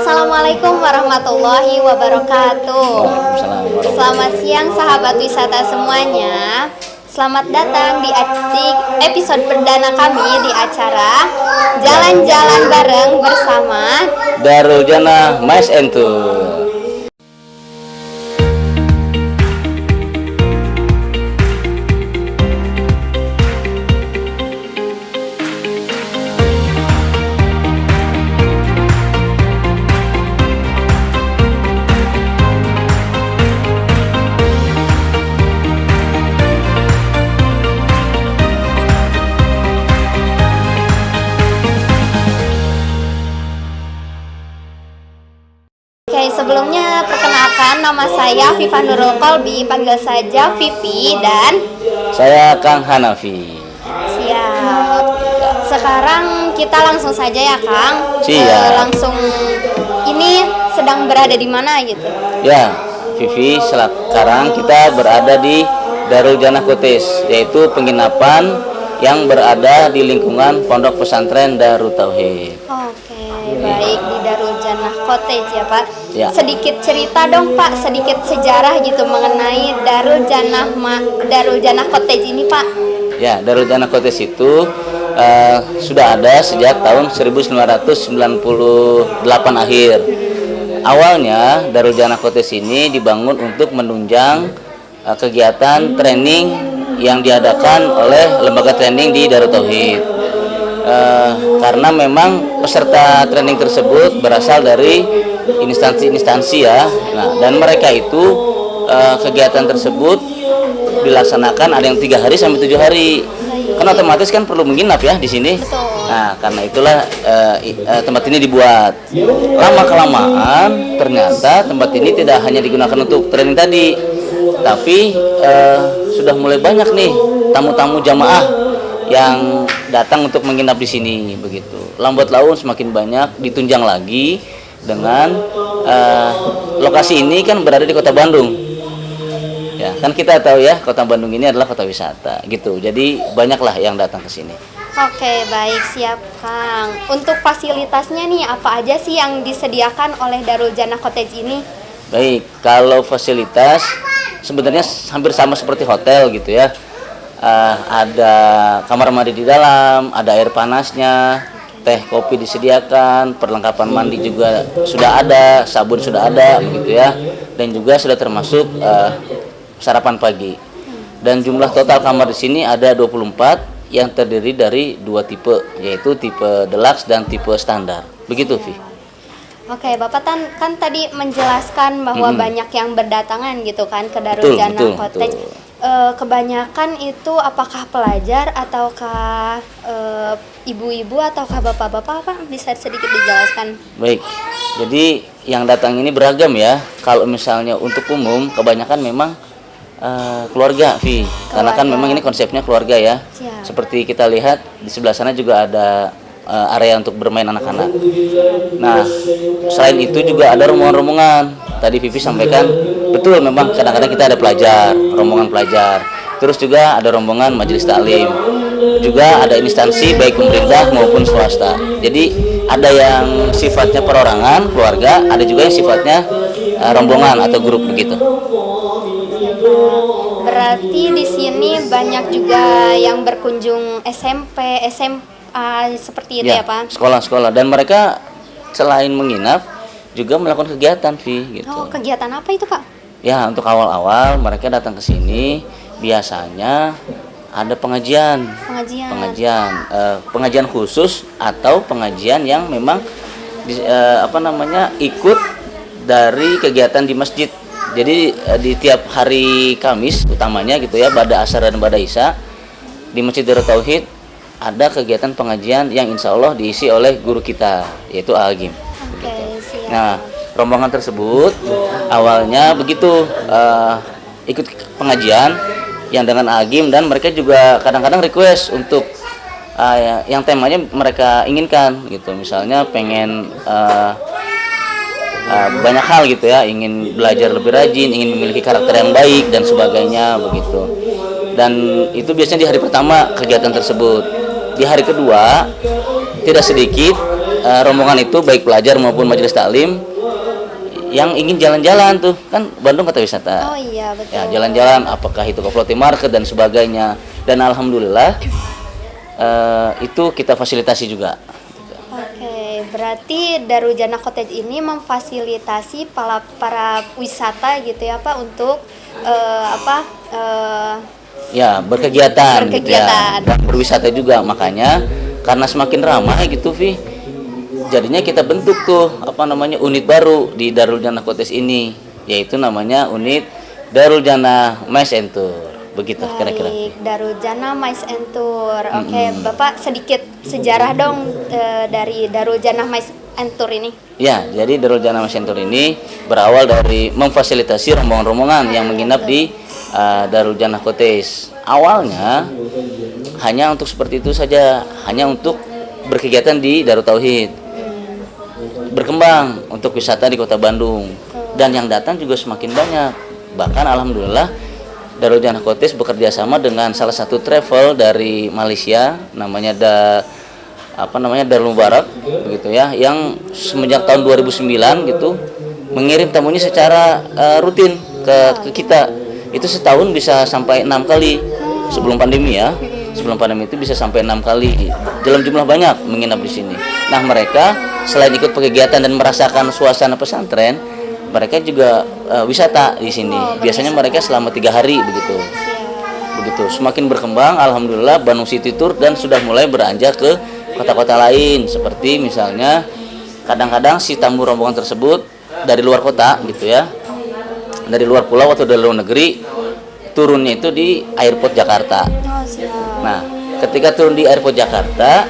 Assalamualaikum warahmatullahi wabarakatuh. Selamat siang sahabat wisata semuanya. Selamat datang di episode perdana kami di acara Jalan-Jalan Bareng bersama Darul Jannah Mais Entur. Oke, sebelumnya perkenalkan nama saya Viva Nurul Kolbi, panggil saja Vivi, dan saya Kang Hanafi. Siap. Sekarang kita langsung saja ya Kang. Siap. Langsung ini sedang berada di mana gitu? Ya, Vivi, sekarang kita berada di Darul Jannah Cottage, yaitu penginapan yang berada di lingkungan Pondok Pesantren Darut Tauhid. Oke, baik, di Darul Jannah Cottage ya Pak. Ya. Sedikit cerita dong Pak, sedikit sejarah gitu mengenai Darul Jannah Cottage ini Pak. Ya, Darul Jannah Cottage itu sudah ada sejak tahun 1998 akhir. Awalnya Darul Jannah Cottage ini dibangun untuk menunjang kegiatan training yang diadakan oleh lembaga training di Darut Tauhid. Karena memang peserta training tersebut berasal dari instansi-instansi ya. Nah, dan mereka itu kegiatan tersebut dilaksanakan ada yang 3 hari sampai 7 hari. Kan otomatis kan perlu menginap ya di sini. Nah, karena itulah tempat ini dibuat. Lama kelamaan ternyata tempat ini tidak hanya digunakan untuk training tadi, tapi sudah mulai banyak nih tamu-tamu jamaah yang datang untuk menginap di sini begitu. Lambat laun semakin banyak, ditunjang lagi dengan lokasi ini kan berada di Kota Bandung. Ya, kan kita tahu ya, Kota Bandung ini adalah kota wisata gitu. Jadi banyaklah yang datang ke sini. Oke, baik, siap Kang. Untuk fasilitasnya nih apa aja sih yang disediakan oleh Darul Jannah Cottage ini? Baik, kalau fasilitas sebenarnya hampir sama seperti hotel gitu ya. Ada kamar mandi di dalam, ada air panasnya, teh kopi disediakan, perlengkapan mandi juga sudah ada, sabun sudah ada begitu ya, dan juga sudah termasuk sarapan pagi. Dan jumlah total kamar di sini ada 24 yang terdiri dari 2 tipe, yaitu tipe deluxe dan tipe standar. Begitu, Vi. Oke, Bapak kan tadi menjelaskan bahwa banyak yang berdatangan gitu kan ke Darul Jannah Cottage. Kebanyakan itu apakah pelajar ataukah ibu-ibu ataukah bapak-bapak, Pak? Bisa sedikit dijelaskan? Baik. Jadi yang datang ini beragam ya. Kalau misalnya untuk umum kebanyakan memang keluarga, Vi. Karena kan memang ini konsepnya keluarga ya. Siap. Seperti kita lihat di sebelah sana juga ada area untuk bermain anak-anak. Nah, selain itu juga ada rombongan-rombongan. Tadi Vivi sampaikan, betul memang kadang-kadang kita ada pelajar, rombongan pelajar. Terus juga ada rombongan majelis taklim. Juga ada instansi baik pemerintah maupun swasta. Jadi ada yang sifatnya perorangan, keluarga, ada juga yang sifatnya rombongan atau grup begitu. Berarti di sini banyak juga yang berkunjung SMP, SMA seperti itu ya, Pak? Sekolah-sekolah, dan mereka selain menginap juga melakukan kegiatan, Vi, gitu. Oh, kegiatan apa itu, Pak? Ya, untuk awal-awal mereka datang ke sini biasanya ada pengajian khusus atau pengajian yang memang ikut dari kegiatan di masjid. Jadi di tiap hari Kamis utamanya gitu ya, pada asar dan pada isya di Masjid Darut Tauhid ada kegiatan pengajian yang insya Allah diisi oleh guru kita, yaitu Al-Agim. Siap. Nah, rombongan tersebut awalnya begitu ikut pengajian yang dengan Al-Agim, dan mereka juga kadang-kadang request untuk yang temanya mereka inginkan gitu. Misalnya pengen banyak hal gitu ya, ingin belajar lebih rajin, ingin memiliki karakter yang baik dan sebagainya begitu. Dan itu biasanya di hari pertama kegiatan tersebut. Di hari kedua tidak sedikit rombongan itu baik pelajar maupun majelis taklim yang ingin jalan-jalan tuh, kan Bandung kota wisata. Oh iya betul. Ya, jalan-jalan apakah itu ke floating market dan sebagainya. Dan alhamdulillah itu kita fasilitasi juga. Oke, berarti Darujana Cottage ini memfasilitasi para wisata gitu ya Pak untuk Ya, berkegiatan gitu ya. Berkegiatan. Dan berwisata juga. Makanya karena semakin ramai gitu Vi, jadinya kita bentuk tuh unit baru di Darul Jannah Cottage ini, yaitu namanya unit Darul Jannah Mais and Tour. Begitu kira-kira. Baik, Darul Jannah Mais and Tour. Oke, Bapak sedikit sejarah dong dari Darul Jannah Mais and Tour ini. Ya, jadi Darul Jannah Mais and Tour ini berawal dari memfasilitasi rombongan-rombongan yang menginap di Darul Jannah Cottage. Awalnya hanya untuk seperti itu saja, hanya untuk berkegiatan di Darut Tauhid. Berkembang untuk wisata di Kota Bandung, dan yang datang juga semakin banyak. Bahkan alhamdulillah Darul Jannah Cottage bekerja sama dengan salah satu travel dari Malaysia, namanya Darul Mubarak begitu ya, yang semenjak tahun 2009 gitu mengirim tamunya secara rutin ke kita. Itu setahun bisa sampai 6 kali sebelum pandemi ya. Sebelum pandemi itu bisa sampai 6 kali dalam jumlah banyak menginap di sini. Nah, mereka selain ikut kegiatan dan merasakan suasana pesantren, mereka juga wisata di sini. Biasanya mereka selama 3 hari begitu. Semakin berkembang, alhamdulillah Bandung City Tour dan sudah mulai beranjak ke kota-kota lain, seperti misalnya kadang-kadang si tamu rombongan tersebut dari luar kota gitu ya, dari luar pulau atau dari luar negeri, turunnya itu di airport Jakarta. Nah, ketika turun di airport Jakarta,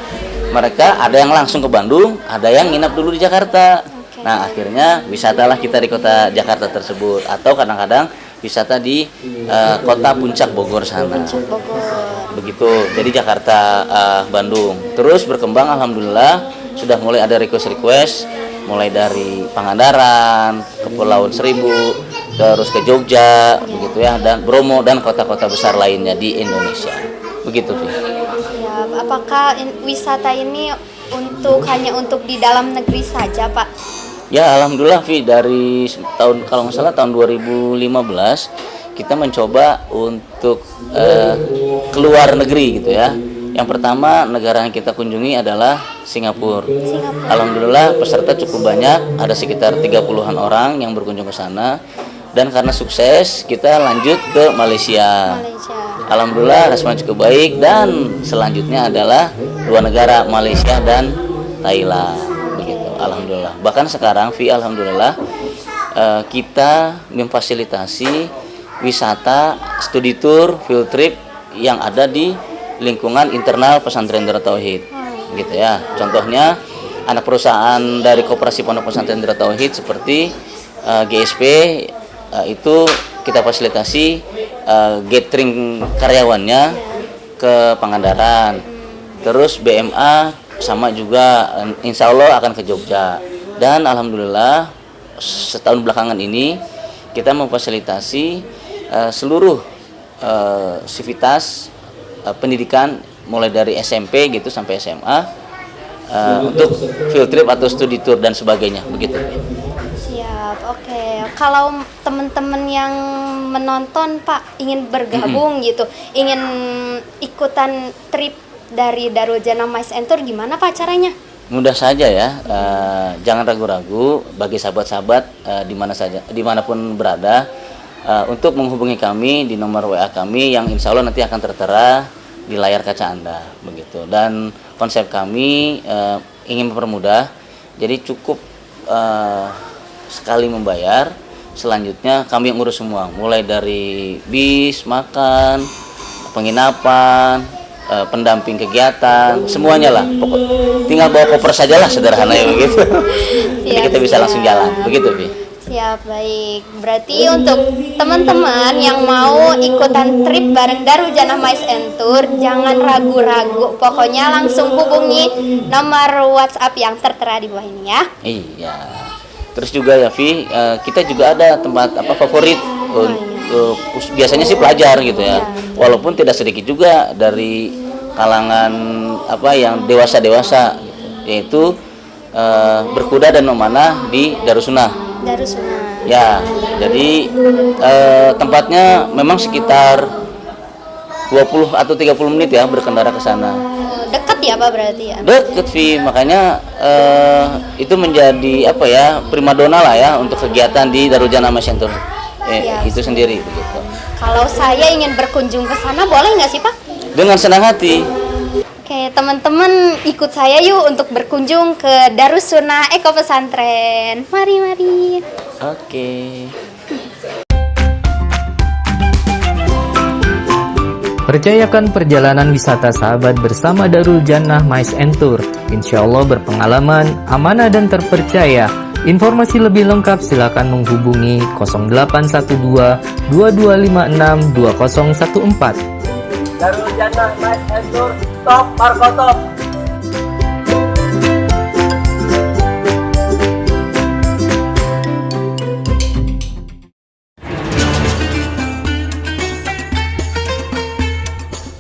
mereka ada yang langsung ke Bandung, ada yang nginap dulu di Jakarta. Nah, akhirnya wisatalah kita di kota Jakarta tersebut, atau kadang-kadang wisata di kota Puncak Bogor sana. Begitu. Jadi Jakarta, Bandung. Terus berkembang, alhamdulillah sudah mulai ada request, mulai dari Pangandaran, Kepulauan Seribu, terus ke Jogja, begitu ya, dan Bromo dan kota-kota besar lainnya di Indonesia. Begitu, Vi. Ya, apakah wisata ini hanya untuk di dalam negeri saja, Pak? Ya, alhamdulillah, Vi, dari kalau nggak salah tahun 2015 kita mencoba untuk keluar negeri gitu ya. Yang pertama negara yang kita kunjungi adalah Singapura. Alhamdulillah peserta cukup banyak, ada sekitar 30-an orang yang berkunjung ke sana. Dan karena sukses, kita lanjut ke Malaysia. Alhamdulillah respon cukup baik, dan selanjutnya adalah 2 negara, Malaysia dan Thailand. Begitu. Alhamdulillah. Bahkan sekarang, Vi, alhamdulillah kita memfasilitasi wisata, studi tour, field trip yang ada di lingkungan internal pesantren Darut Tauhid, gitu ya. Contohnya anak perusahaan dari Koperasi Pondok Pesantren Darut Tauhid seperti GSP, itu kita fasilitasi gathering karyawannya ke Pangandaran. Terus BMA sama juga, insya Allah akan ke Jogja. Dan alhamdulillah setahun belakangan ini kita memfasilitasi seluruh sivitas pendidikan mulai dari SMP gitu sampai SMA untuk field trip atau studi tour dan sebagainya, begitu. Siap, oke. Kalau teman-teman yang menonton, Pak, ingin bergabung gitu, ingin ikutan trip dari Darul Jannah Mais and Tour, gimana Pak caranya? Mudah saja ya, jangan ragu-ragu bagi sahabat-sahabat dimanapun berada, untuk menghubungi kami di nomor WA kami yang insya Allah nanti akan tertera di layar kaca Anda, begitu. Dan konsep kami ingin mempermudah, jadi cukup sekali membayar, selanjutnya kami yang urus semua, mulai dari bis, makan, penginapan, pendamping kegiatan, semuanya lah. Tinggal bawa koper sajalah, sederhananya begitu. Jadi kita bisa langsung jalan, begitu, Bi. Siap, baik. Berarti untuk teman-teman yang mau ikutan trip bareng Darul Jannah Mais and Tour, jangan ragu-ragu. Pokoknya langsung hubungi nomor WhatsApp yang tertera di bawah ini ya. Iya. Terus juga ya, Vi, kita juga ada tempat favorit untuk biasanya sih pelajar gitu ya. Walaupun tidak sedikit juga dari kalangan yang dewasa-dewasa, yaitu berkuda dan memanah di Darussunnah. Darussunnah. Ya, jadi tempatnya memang sekitar 20 atau 30 menit ya berkendara ke sana. Dekat ya Pak berarti ya? Deket Vi, makanya itu menjadi apa ya, primadona lah ya untuk kegiatan di Darul Jannah My Center itu sendiri begitu. Kalau saya ingin berkunjung ke sana boleh nggak sih Pak? Dengan senang hati. Oke, teman-teman ikut saya yuk untuk berkunjung ke Darussunnah Eko Pesantren. Mari. Oke. Percayakan perjalanan wisata sahabat bersama Darul Jannah Mice and Tour. Insya Allah berpengalaman, amanah dan terpercaya. Informasi lebih lengkap silakan menghubungi 0812 2256 2014. Darul Jannah Mice and Tour, top Marco top.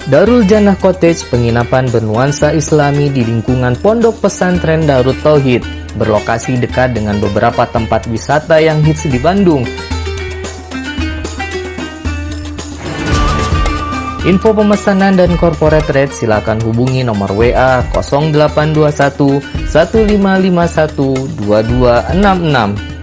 Darul Jannah Cottage, penginapan bernuansa Islami di lingkungan Pondok Pesantren Darut Tauhid, berlokasi dekat dengan beberapa tempat wisata yang hits di Bandung. Info pemesanan dan corporate rate silakan hubungi nomor WA 0821 1551 2266.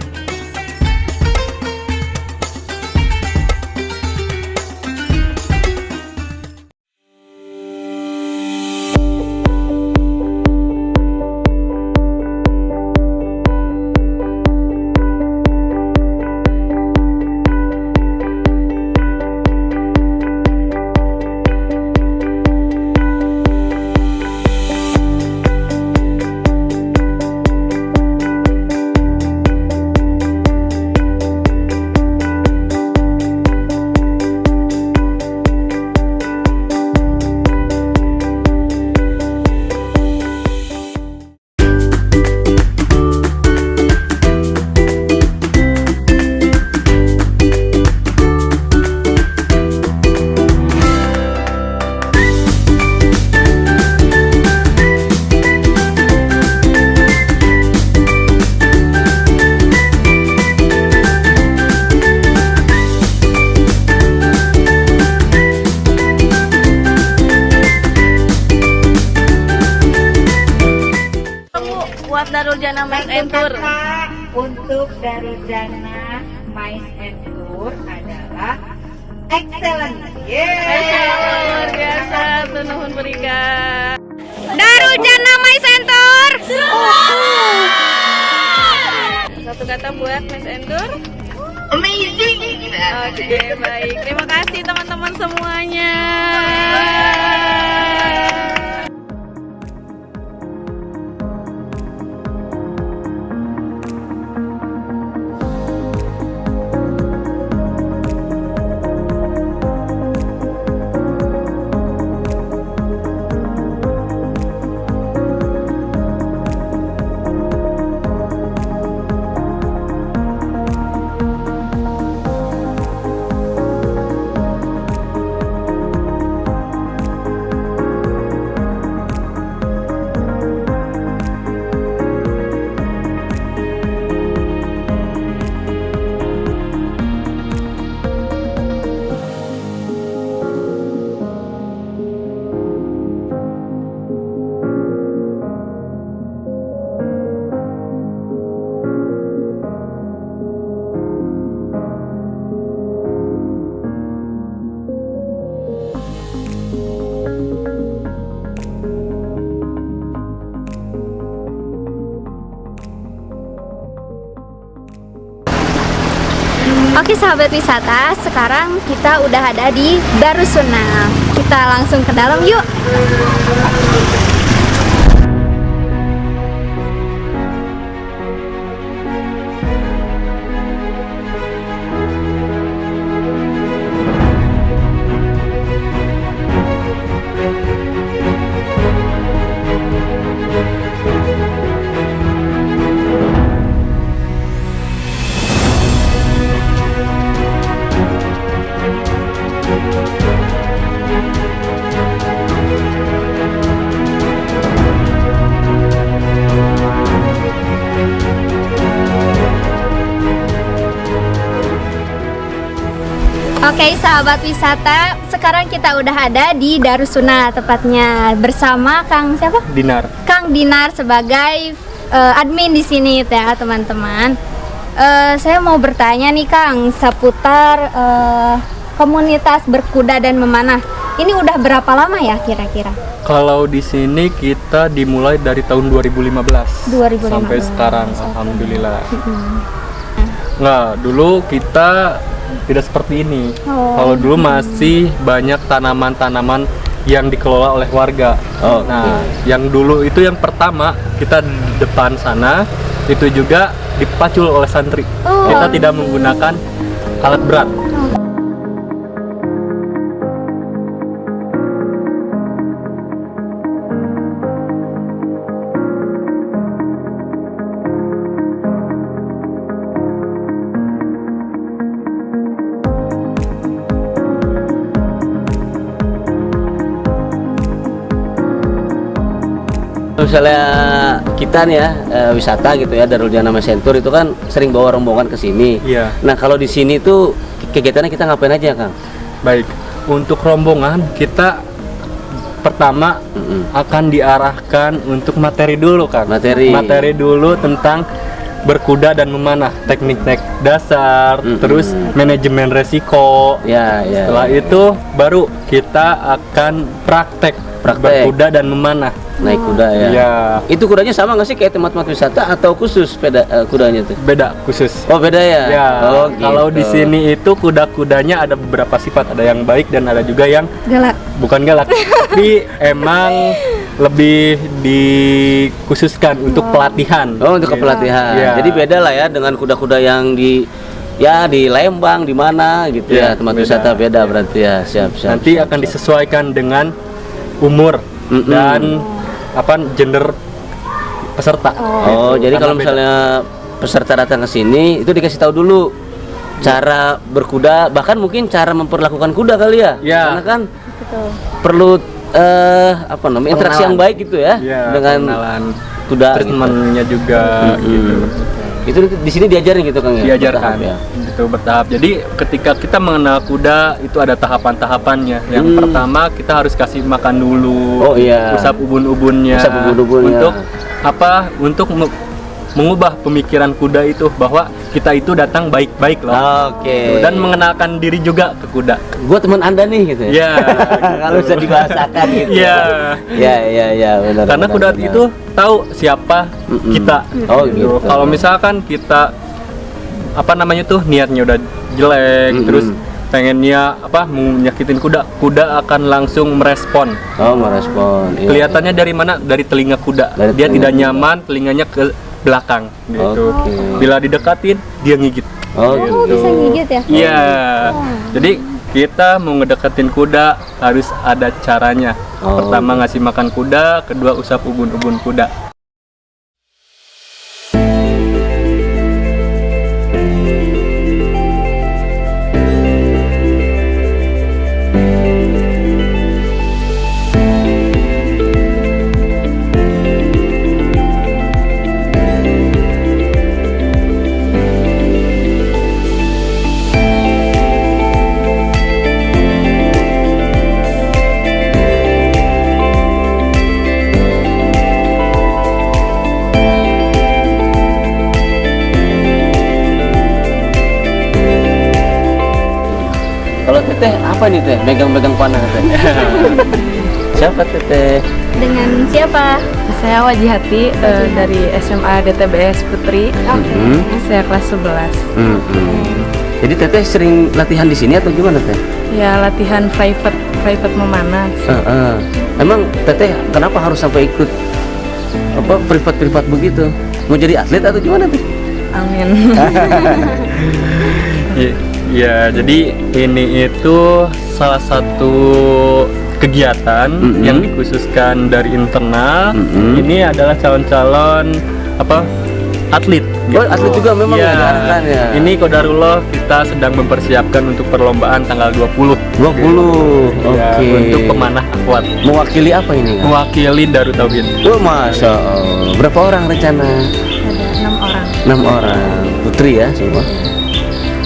buat Darul Jannah Mice and Tour? Untuk Darul Jannah Mice and Tour adalah excellent. Luar biasa, tuh nuhun berikan. Darul Jannah Mice and Tour. Satu kata buat Mice and Tour. Amazing. Oke, baik. Terima kasih teman-teman semuanya. Oke sahabat wisata, sekarang kita udah ada di Darussunnah. Kita langsung ke dalam yuk. Oke, sahabat wisata, sekarang kita udah ada di Darussuna tepatnya bersama Kang siapa? Dinar. Kang Dinar sebagai admin di sini ya, teman-teman. Saya mau bertanya nih Kang seputar komunitas berkuda dan memanah. Ini udah berapa lama ya kira-kira? Kalau di sini kita dimulai dari tahun 2015, 2015. sampai sekarang, alhamdulillah. Nggak, dulu kita tidak seperti ini. Kalau dulu masih banyak tanaman-tanaman yang dikelola oleh warga. Nah, yang dulu itu yang pertama kita di depan sana itu juga dipacul oleh santri. Kita tidak menggunakan alat berat. Misalnya kita nih ya wisata gitu ya, Darul Jannah MICE Entour itu kan sering bawa rombongan ke sini. Iya. Nah kalau di sini tuh kegiatannya kita ngapain aja Kang? Baik, untuk rombongan kita pertama akan diarahkan untuk materi dulu kan. Materi dulu tentang berkuda dan memanah, teknik-teknik dasar, terus manajemen resiko. Setelah itu baru kita akan praktek berkuda dan memanah. Naik kuda ya. Itu kudanya sama nggak sih kayak tempat-tempat wisata atau khusus kudanya tuh? Beda, khusus. Oh beda ya. Kalau di sini itu kuda-kudanya ada beberapa sifat, ada yang baik dan ada juga yang galak. Bukan galak, tapi emang lebih dikhususkan untuk pelatihan. Oh, untuk pelatihan. Ya. Jadi beda lah ya dengan kuda-kuda yang di Lembang di mana gitu ya, tempat wisata beda berarti ya. Siap. Nanti akan disesuaikan dengan umur dan gender peserta. Jadi kalau misalnya peserta datang ke sini itu dikasih tahu dulu cara berkuda, bahkan mungkin cara memperlakukan kuda kali ya. Karena kan perlu interaksi yang baik gitu ya, dengan kuda. Treatmentnya juga gitu. Itu di sini diajarin gitu Kang ya? Diajarkan ya. Itu bertahap. Jadi ketika kita mengenal kuda itu ada tahapan-tahapannya. Yang pertama kita harus kasih makan dulu. Usap ubun-ubunnya. Untuk Untuk mengubah pemikiran kuda itu bahwa kita itu datang baik-baik loh. Dan mengenalkan diri juga ke kuda. Gua teman Anda nih gitu ya. Kalau bisa dibahasakan gitu. Iya, benar. Karena kuda itu tahu siapa kita. Gitu. Kalau misalkan kita niatnya udah jelek, terus pengennya menyakitin kuda akan langsung merespon. Merespon. Kelihatannya dari mana? Dari telinga kuda. Dia tidak nyaman, telinganya ke belakang gitu. Bila didekatin dia gigit. Bisa gigit ya? Iya. Jadi kita mau ngedekatin kuda harus ada caranya. Pertama ngasih makan kuda, kedua usap ubun-ubun kuda. Kalau Teteh apa nih Teh? Megang-megang panah Teh. Siapa Teteh? Dengan siapa? Saya Wajihati dari SMA DTBS Putri. Saya kelas 11. Jadi Teteh sering latihan di sini atau gimana Teh? Ya latihan private memanah. Emang Teteh kenapa harus sampai ikut privat begitu? Mau jadi atlet atau gimana Teh? Amin. Ya, jadi ini itu salah satu kegiatan yang dikhususkan dari internal. Ini adalah calon-calon atlet. Oh, atlet juga memang ya. Ini qadarullah kita sedang mempersiapkan untuk perlombaan tanggal 20. Oke. Untuk pemanah akwat. Mewakili apa ini? Kan? Mewakili Darut Tauhid. Oh, Masya Allah. Berapa orang rencana? Ada 6 orang. 6 orang. Putri ya semua?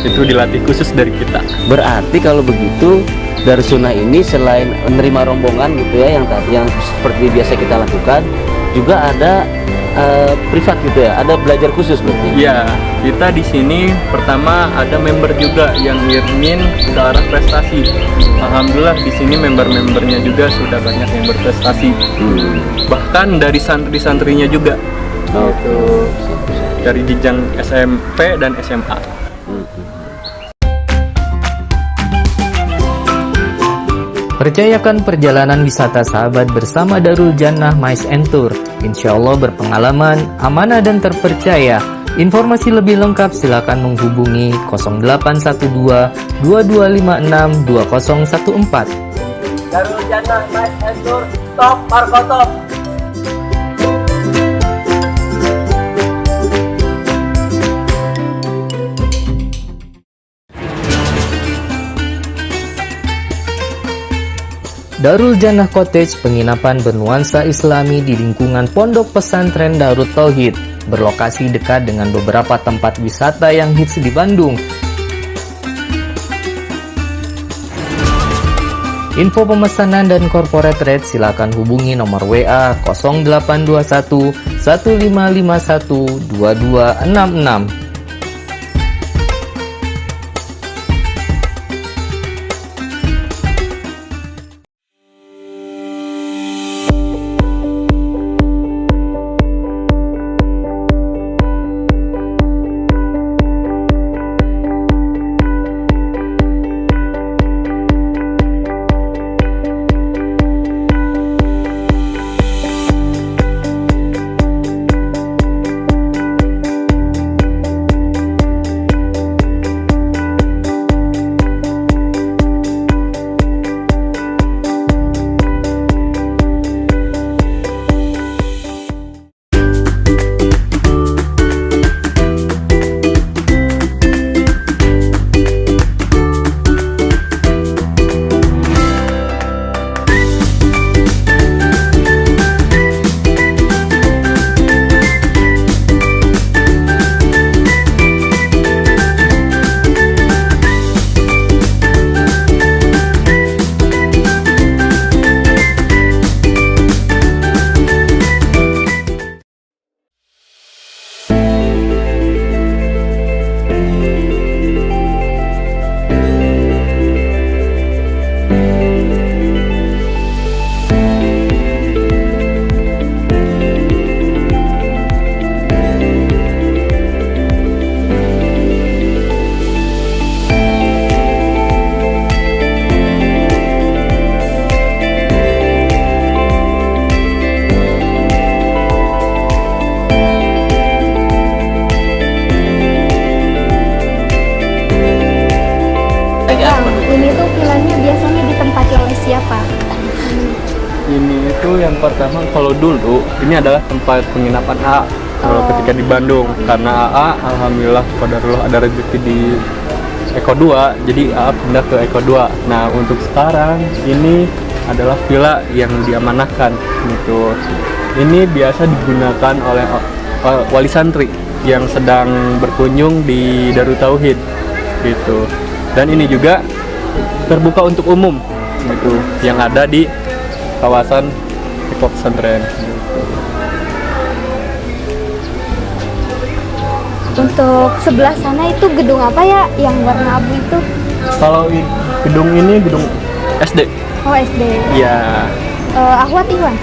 itu dilatih khusus dari kita. Berarti kalau begitu Darussunnah ini selain menerima rombongan gitu ya, yang seperti biasa kita lakukan, juga ada privat gitu ya, ada belajar khusus berarti. Ya, kita di sini pertama ada member juga yang ingin ke arah prestasi. Alhamdulillah di sini member-membernya juga sudah banyak yang berprestasi. Bahkan dari santri-santrinya juga. Gitu. Dari jenjang SMP dan SMA. Percayakan perjalanan wisata sahabat bersama Darul Jannah Mice and Tour. Insya Allah berpengalaman, amanah dan terpercaya. Informasi lebih lengkap silakan menghubungi 0812 2256 2014. Darul Jannah Mice and Tour Top Marco Top. Darul Jannah Cottage, penginapan bernuansa Islami di lingkungan Pondok Pesantren Darut Tauhid, berlokasi dekat dengan beberapa tempat wisata yang hits di Bandung. Info pemesanan dan corporate rate silakan hubungi nomor WA 0821 1551 2266. Ini tuh vilanya biasanya ditempati oleh siapa? Ini itu yang pertama, kalau dulu ini adalah tempat penginapan AA kalau ketika di Bandung, karena AA alhamdulillah qadarullah ada rezeki di Eko 2, jadi AA pindah ke Eko 2. Nah, untuk sekarang ini adalah villa yang diamanahkan gitu. Ini biasa digunakan oleh wali santri yang sedang berkunjung di Darut Tauhid gitu. Dan ini juga terbuka untuk umum gitu, yang ada di kawasan Eko Pesantren gitu. Untuk sebelah sana itu gedung apa ya yang warna abu itu? Kalau gedung ini gedung SD. Oh, SD. Iya, Ahwat Iwan?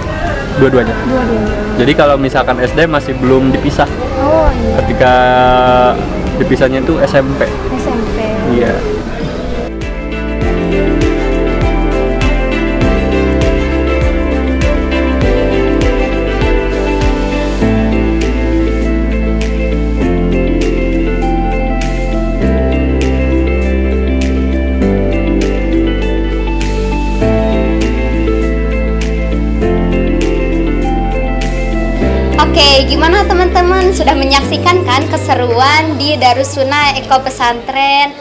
dua-duanya. Dua-duanya. Jadi kalau misalkan SD masih belum dipisah. Oh iya. Ketika dipisahnya itu SMP. SMP. Iya. Oke, gimana teman-teman? Sudah menyaksikan kan keseruan di Darussunnah Eko Pesantren?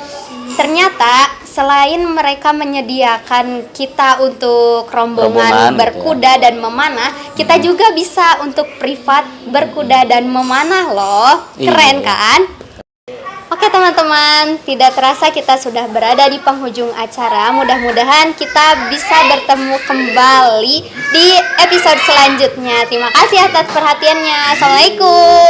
Ternyata selain mereka menyediakan kita untuk rombongan berkuda dan memanah, kita juga bisa untuk privat berkuda dan memanah loh. Keren kan? Oke Oke teman-teman, tidak terasa kita sudah berada di penghujung acara. Mudah-mudahan kita bisa bertemu kembali di episode selanjutnya. Terima kasih atas perhatiannya. Assalamualaikum.